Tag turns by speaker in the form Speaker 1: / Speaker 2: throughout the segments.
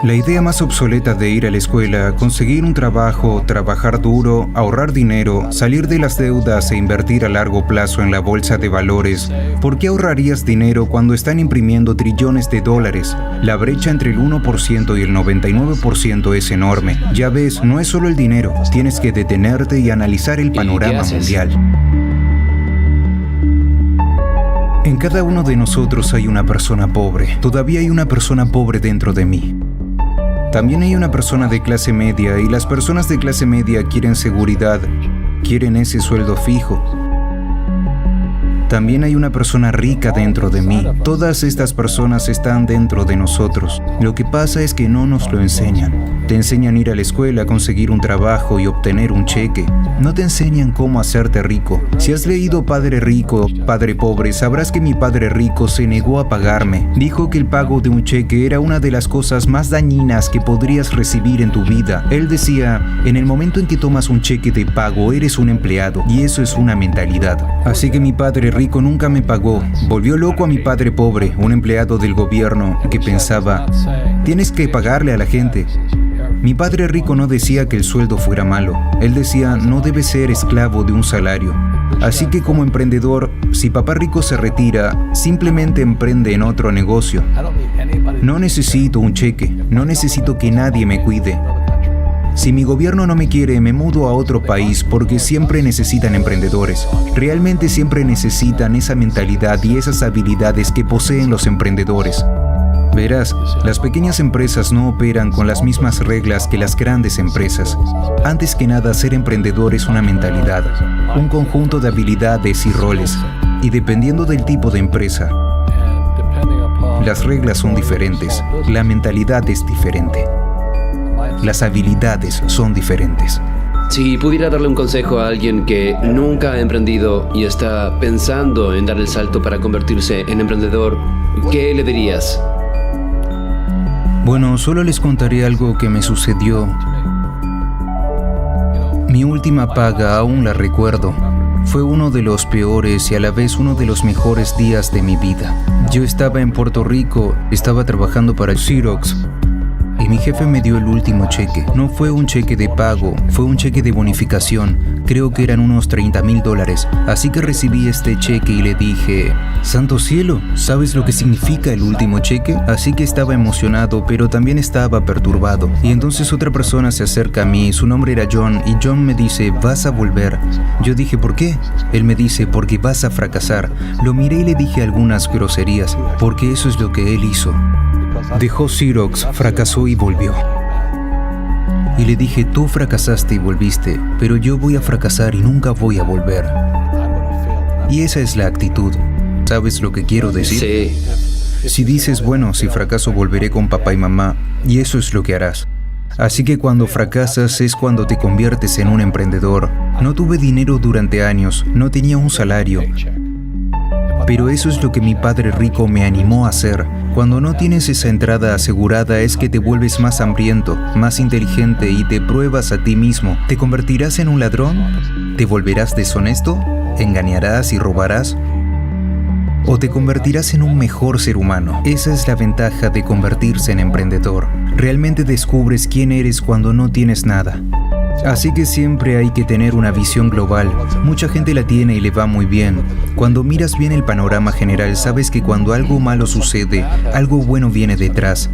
Speaker 1: La idea más obsoleta de ir a la escuela, conseguir un trabajo, trabajar duro, ahorrar dinero, salir de las deudas e invertir a largo plazo en la bolsa de valores. ¿Por qué ahorrarías dinero cuando están imprimiendo trillones de dólares? La brecha entre el 1% y el 99% es enorme. Ya ves, no es solo el dinero, tienes que detenerte y analizar el panorama mundial. En cada uno de nosotros hay una persona pobre. Todavía hay una persona pobre dentro de mí. También hay una persona de clase media y las personas de clase media quieren seguridad, quieren ese sueldo fijo. También hay una persona rica dentro de mí. Todas estas personas están dentro de nosotros. Lo que pasa es que no nos lo enseñan. Te enseñan a ir a la escuela, conseguir un trabajo y obtener un cheque. No te enseñan cómo hacerte rico. Si has leído Padre Rico, Padre Pobre, sabrás que mi padre rico se negó a pagarme. Dijo que el pago de un cheque era una de las cosas más dañinas que podrías recibir en tu vida. Él decía, en el momento en que tomas un cheque de pago, eres un empleado, y eso es una mentalidad. Así que mi padre rico nunca me pagó. Volvió loco a mi padre pobre, un empleado del gobierno, que pensaba, tienes que pagarle a la gente. Mi padre rico no decía que el sueldo fuera malo. Él decía, no debes ser esclavo de un salario. Así que como emprendedor, si papá rico se retira, simplemente emprende en otro negocio. No necesito un cheque, no necesito que nadie me cuide. Si mi gobierno no me quiere, me mudo a otro país porque siempre necesitan emprendedores. Realmente siempre necesitan esa mentalidad y esas habilidades que poseen los emprendedores. Verás, las pequeñas empresas no operan con las mismas reglas que las grandes empresas. Antes que nada, ser emprendedor es una mentalidad, un conjunto de habilidades y roles. Y dependiendo del tipo de empresa, las reglas son diferentes, la mentalidad es diferente, las habilidades son diferentes.
Speaker 2: Si pudiera darle un consejo a alguien que nunca ha emprendido y está pensando en dar el salto para convertirse en emprendedor, ¿qué le dirías?
Speaker 1: Bueno, solo les contaré algo que me sucedió. Mi última paga aún la recuerdo. Fue uno de los peores y a la vez uno de los mejores días de mi vida. Yo estaba en Puerto Rico, estaba trabajando para Xerox y mi jefe me dio el último cheque. No fue un cheque de pago, fue un cheque de bonificación. Creo que eran unos $30,000. Así que recibí este cheque y le dije, ¡santo cielo! ¿Sabes lo que significa el último cheque? Así que estaba emocionado, pero también estaba perturbado. Y entonces otra persona se acerca a mí, su nombre era John, y John me dice, vas a volver. Yo dije, ¿por qué? Él me dice, porque vas a fracasar. Lo miré y le dije algunas groserías, porque eso es lo que él hizo. Dejó Xerox, fracasó y volvió. Y le dije, tú fracasaste y volviste, pero yo voy a fracasar y nunca voy a volver. Y esa es la actitud. ¿Sabes lo que quiero decir?
Speaker 2: Sí.
Speaker 1: Si dices, bueno, si fracaso volveré con papá y mamá, y eso es lo que harás. Así que cuando fracasas es cuando te conviertes en un emprendedor. No tuve dinero durante años, no tenía un salario. Pero eso es lo que mi padre rico me animó a hacer. Cuando no tienes esa entrada asegurada es que te vuelves más hambriento, más inteligente y te pruebas a ti mismo. ¿Te convertirás en un ladrón? ¿Te volverás deshonesto? ¿Engañarás y robarás? ¿O te convertirás en un mejor ser humano? Esa es la ventaja de convertirse en emprendedor. Realmente descubres quién eres cuando no tienes nada. Así que siempre hay que tener una visión global. Mucha gente la tiene y le va muy bien. Cuando miras bien el panorama general, sabes que cuando algo malo sucede, algo bueno viene detrás.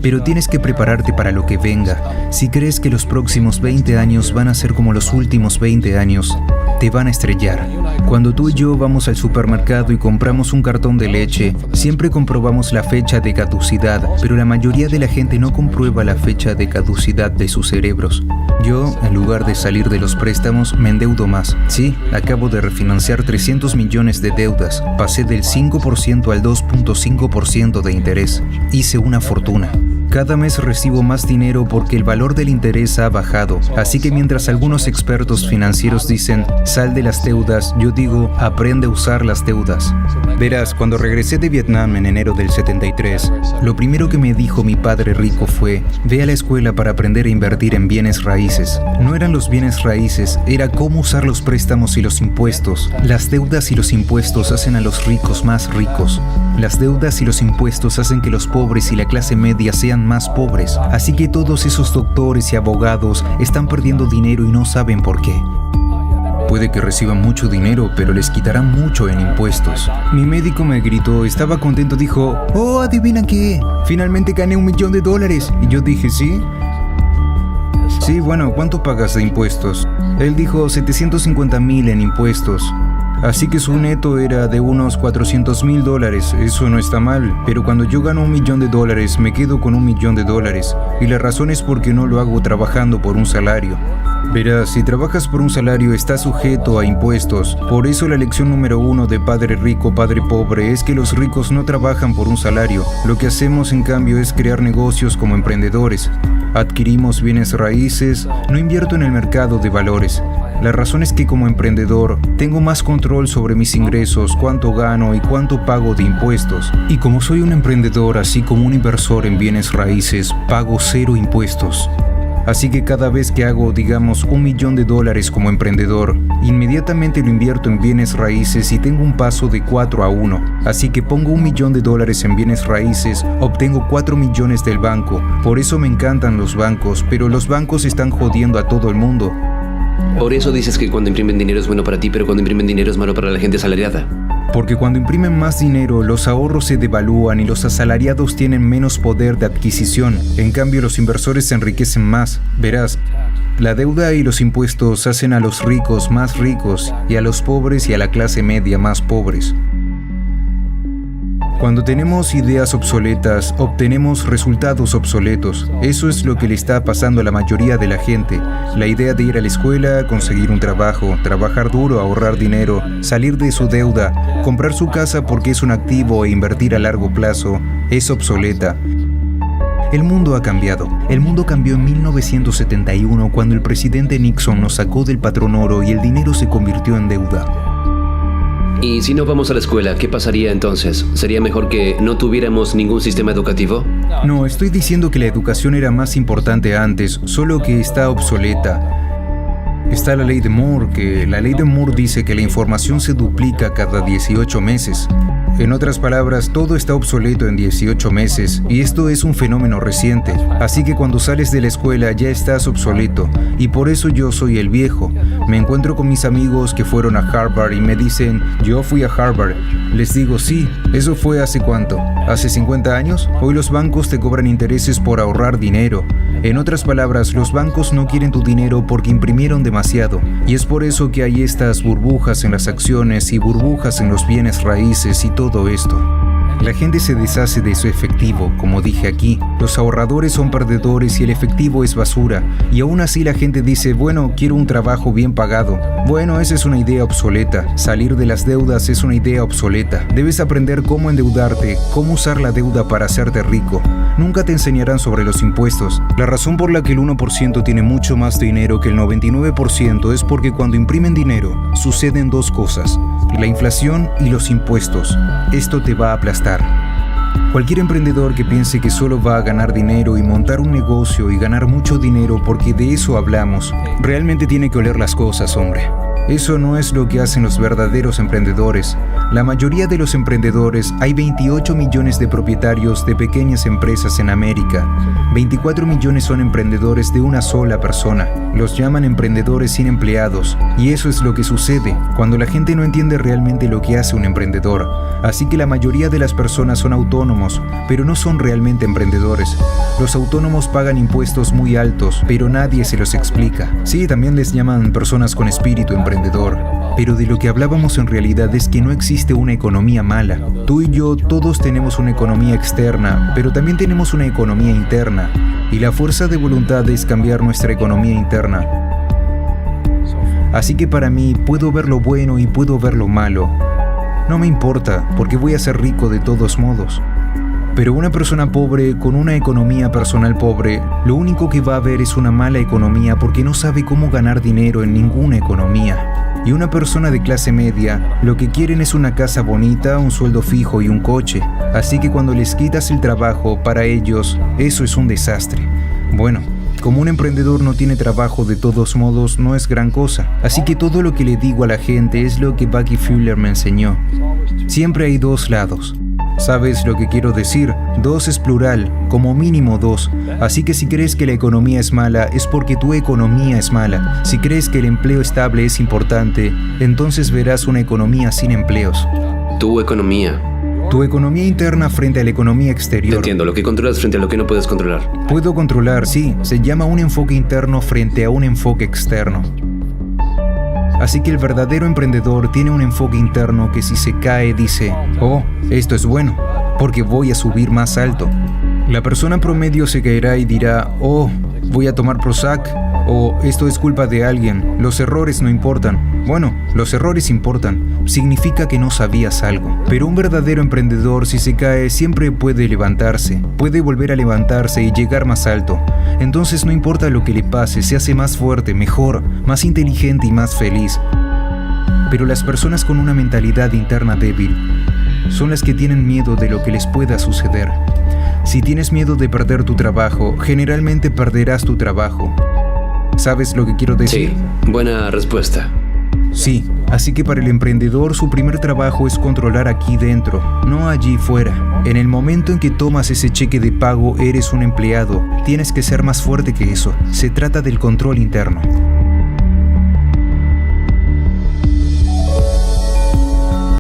Speaker 1: Pero tienes que prepararte para lo que venga. Si crees que los próximos 20 años van a ser como los últimos 20 años, te van a estrellar. Cuando tú y yo vamos al supermercado y compramos un cartón de leche, siempre comprobamos la fecha de caducidad, pero la mayoría de la gente no comprueba la fecha de caducidad de sus cerebros. Yo, en lugar de salir de los préstamos, me endeudo más. Sí, acabo de refinanciar 300 millones de deudas. Pasé del 5% al 2.5% de interés. Hice una fortuna. Cada mes recibo más dinero porque el valor del interés ha bajado. Así que mientras algunos expertos financieros dicen, sal de las deudas, yo digo, aprende a usar las deudas. Verás, cuando regresé de Vietnam en enero del 73, lo primero que me dijo mi padre rico fue, ve a la escuela para aprender a invertir en bienes raíces. No eran los bienes raíces, era cómo usar los préstamos y los impuestos. Las deudas y los impuestos hacen a los ricos más ricos. Las deudas y los impuestos hacen que los pobres y la clase media sean están más pobres. Así que todos esos doctores y abogados están perdiendo dinero y no saben por qué. Puede que reciban mucho dinero, pero les quitarán mucho en impuestos. Mi médico me gritó, estaba contento, dijo, «Oh, ¿adivina qué? Finalmente gané $1 millón. Y yo dije, ¿sí? Sí, bueno, ¿cuánto pagas de impuestos? Él dijo 750,000 en impuestos. Así que su neto era de unos $400,000. Eso no está mal, pero cuando yo gano $1 millón, me quedo con $1 millón. Y la razón es porque no lo hago trabajando por un salario. Verás, si trabajas por un salario estás sujeto a impuestos. Por eso la lección número 1 de Padre Rico, Padre Pobre es que los ricos no trabajan por un salario. Lo que hacemos en cambio es crear negocios como emprendedores. Adquirimos bienes raíces, no invierto en el mercado de valores. La razón es que como emprendedor tengo más control sobre mis ingresos, cuánto gano y cuánto pago de impuestos. Y como soy un emprendedor, así como un inversor en bienes raíces, pago 0 impuestos. Así que cada vez que hago, digamos, $1 millón como emprendedor, inmediatamente lo invierto en bienes raíces y tengo un paso de 4 a 1. Así que pongo $1 millón en bienes raíces, obtengo 4 millones del banco. Por eso me encantan los bancos, pero los bancos están jodiendo a todo el mundo.
Speaker 2: Por eso dices que cuando imprimen dinero es bueno para ti, pero cuando imprimen dinero es malo para la gente asalariada.
Speaker 1: Porque cuando imprimen más dinero, los ahorros se devalúan y los asalariados tienen menos poder de adquisición. En cambio, los inversores se enriquecen más. Verás, la deuda y los impuestos hacen a los ricos más ricos y a los pobres y a la clase media más pobres. Cuando tenemos ideas obsoletas, obtenemos resultados obsoletos. Eso es lo que le está pasando a la mayoría de la gente. La idea de ir a la escuela, conseguir un trabajo, trabajar duro, ahorrar dinero, salir de su deuda, comprar su casa porque es un activo e invertir a largo plazo, es obsoleta. El mundo ha cambiado. El mundo cambió en 1971 cuando el presidente Nixon nos sacó del patrón oro y el dinero se convirtió en deuda.
Speaker 2: Y si no vamos a la escuela, ¿qué pasaría entonces? ¿Sería mejor que no tuviéramos ningún sistema educativo?
Speaker 1: No, estoy diciendo que la educación era más importante antes, solo que está obsoleta. Está la ley de Moore, que la ley de Moore dice que la información se duplica cada 18 meses. En otras palabras, todo está obsoleto en 18 meses, y esto es un fenómeno reciente. Así que cuando sales de la escuela ya estás obsoleto, y por eso yo soy el viejo. Me encuentro con mis amigos que fueron a Harvard y me dicen, yo fui a Harvard. Les digo, sí, ¿eso fue hace cuánto? ¿Hace 50 años? Hoy los bancos te cobran intereses por ahorrar dinero. En otras palabras, los bancos no quieren tu dinero porque imprimieron demasiado. Y es por eso que hay estas burbujas en las acciones y burbujas en los bienes raíces y todo esto. La gente se deshace de su efectivo, como dije aquí. Los ahorradores son perdedores y el efectivo es basura. Y aún así la gente dice, bueno, quiero un trabajo bien pagado. Bueno, esa es una idea obsoleta. Salir de las deudas es una idea obsoleta. Debes aprender cómo endeudarte, cómo usar la deuda para hacerte rico. Nunca te enseñarán sobre los impuestos. La razón por la que el 1% tiene mucho más dinero que el 99% es porque cuando imprimen dinero, suceden dos cosas: la inflación y los impuestos. Esto te va a aplastar. Cualquier emprendedor que piense que solo va a ganar dinero y montar un negocio y ganar mucho dinero porque de eso hablamos, realmente tiene que oler las cosas, hombre. Eso no es lo que hacen los verdaderos emprendedores. La mayoría de los emprendedores, hay 28 millones de propietarios de pequeñas empresas en América. 24 millones son emprendedores de una sola persona. Los llaman emprendedores sin empleados. Y eso es lo que sucede cuando la gente no entiende realmente lo que hace un emprendedor. Así que la mayoría de las personas son autónomos, pero no son realmente emprendedores. Los autónomos pagan impuestos muy altos, pero nadie se los explica. Sí, también les llaman personas con espíritu emprendedor. Pero de lo que hablábamos en realidad es que no existe una economía mala. Tú y yo todos tenemos una economía externa, pero también tenemos una economía interna. Y la fuerza de voluntad es cambiar nuestra economía interna. Así que para mí puedo ver lo bueno y puedo ver lo malo. No me importa, porque voy a ser rico de todos modos. Pero una persona pobre con una economía personal pobre, lo único que va a ver es una mala economía porque no sabe cómo ganar dinero en ninguna economía. Y una persona de clase media, lo que quieren es una casa bonita, un sueldo fijo y un coche. Así que cuando les quitas el trabajo, para ellos, eso es un desastre. Bueno, como un emprendedor no tiene trabajo de todos modos, no es gran cosa. Así que todo lo que le digo a la gente es lo que Bucky Fuller me enseñó. Siempre hay dos lados. ¿Sabes lo que quiero decir? 2 es plural, como mínimo 2. Así que si crees que la economía es mala, es porque tu economía es mala. Si crees que el empleo estable es importante, entonces verás una economía sin empleos.
Speaker 2: Tu economía.
Speaker 1: Tu economía interna frente a la economía
Speaker 2: Te
Speaker 1: exterior.
Speaker 2: entiendo, lo que controlas frente a lo que no puedes controlar.
Speaker 1: Puedo controlar, sí, se llama un enfoque interno frente a un enfoque externo. Así que el verdadero emprendedor tiene un enfoque interno que si se cae dice, oh, esto es bueno, porque voy a subir más alto. La persona promedio se caerá y dirá, oh, voy a tomar Prozac, o esto es culpa de alguien, los errores no importan. Bueno, los errores importan, significa que no sabías algo. Pero un verdadero emprendedor, si se cae, siempre puede levantarse, puede volver a levantarse y llegar más alto. Entonces no importa lo que le pase, se hace más fuerte, mejor, más inteligente y más feliz. Pero las personas con una mentalidad interna débil son las que tienen miedo de lo que les pueda suceder. Si tienes miedo de perder tu trabajo, generalmente perderás tu trabajo. ¿Sabes lo que quiero decir?
Speaker 2: Sí, buena respuesta.
Speaker 1: Sí, así que para el emprendedor su primer trabajo es controlar aquí dentro, no allí fuera. En el momento en que tomas ese cheque de pago eres un empleado, tienes que ser más fuerte que eso. Se trata del control interno.